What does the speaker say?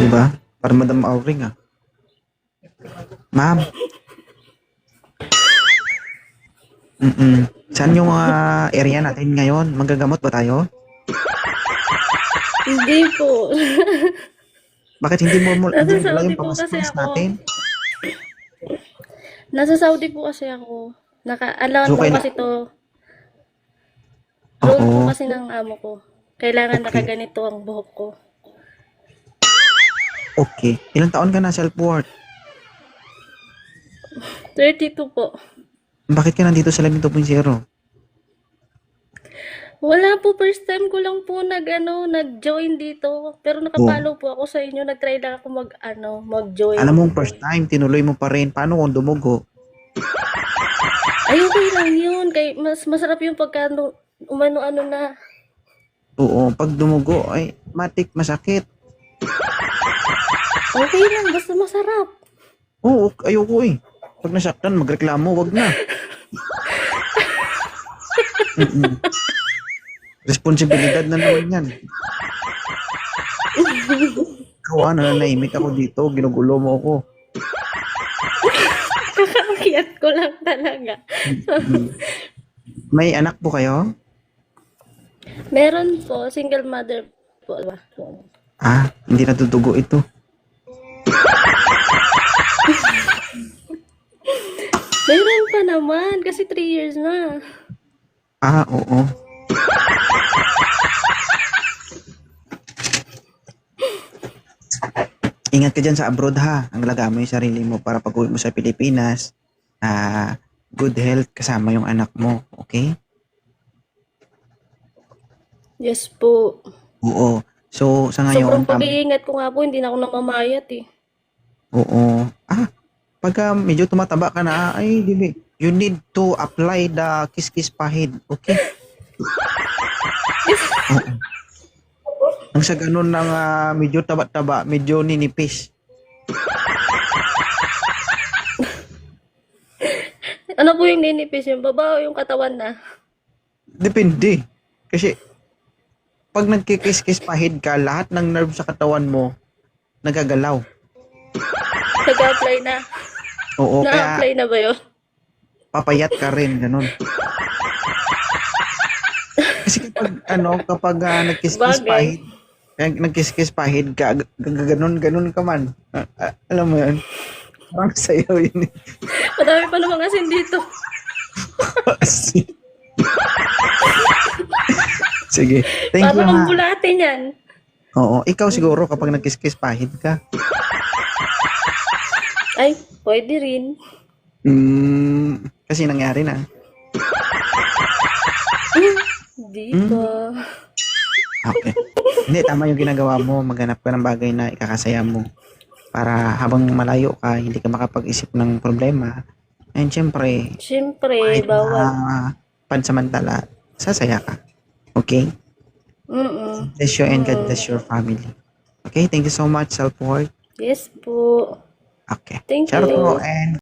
Di ba? Para Madam Auring ah. Ma'am. Saan yung area natin ngayon? Manggagamot ba tayo? Hindi po. Bakit hindi mo Nasa andyan pala Saudi yung po kasi pamaskins ako. natin? Nasa Saudi po kasi ako. Naka-allowed So, po kasi to. Rule po Oo. kasi ng amo ko. Kailangan Okay. nakaganito ang buhok ko. Okay. Ilang taon ka na, self-worth? 32 po. Bakit ka nandito sa Lamin 2.0? Wala po, first time ko lang po nag-join dito. Pero Oh. nakapalo po ako sa inyo. Nag-try lang ako mag-join. Alam mo, first time, tinuloy mo pa rin. Paano kung dumugo? Ay, okay lang yun. Mas masarap yung pagka umano-ano na. Oo, pag dumugo, ay, matik, masakit. Okay lang, basta masarap. Oo, ayoko eh. Pag nasaktan, magreklamo, wag na. Mm-mm. Responsibilidad na naman yan. Ikaw, nananahimik ako dito, ginugulo mo ako. Kakaakyat ko lang talaga. May anak po kayo? Meron po, single mother po. Hindi natutugo ito. Meron pa naman, kasi 3 years na. Oo. Ingat ka dyan sa abroad ha. Ang alagaan mo yung sarili mo para pag uwi mo sa Pilipinas, good health kasama yung anak mo. Okay? Yes po. Oo. So, sa Sobrang ngayon, pag-iingat ko nga po, hindi na ako namamayat eh. oo. Pagka medyo tumataba ka na, ay, you need to apply the kiss-kiss pahid. Okay? Oo. Ang sa ganun ng medyo taba-taba, medyo ninipis. Ano po yung ninipis? Yung baba o yung katawan na? Depende. Kasi, pag nagkikis-kiss pahid ka, lahat ng nerve sa katawan mo, nagagalaw. Nag-apply na? Oo, kaya Na-apply na ba yun? papayat ka rin, ganun. Kasi kapag nagkiss-kiss Bagay. pahid ka, ganun ka man. Alam mo yun? Parang sayaw yun. Madami pa naman kasi dito. Sige. Thank you Parang ha. ang bulate niyan. Oo, ikaw siguro kapag nagkiss-kiss pahid ka. Ay, pwede rin. Kasi nangyari na. Di ba? Okay. Hindi, tama yung ginagawa mo. Maghanap ka ng bagay na ikakasaya mo. Para habang malayo ka, hindi ka makapag-isip ng problema. And syempre, Siyempre, kahit bawal. pansamantala, sasaya ka. Okay? Bless you and God bless your family. Okay? Thank you so much, self-worth. Yes po. Okay. Thank Shout out you. po and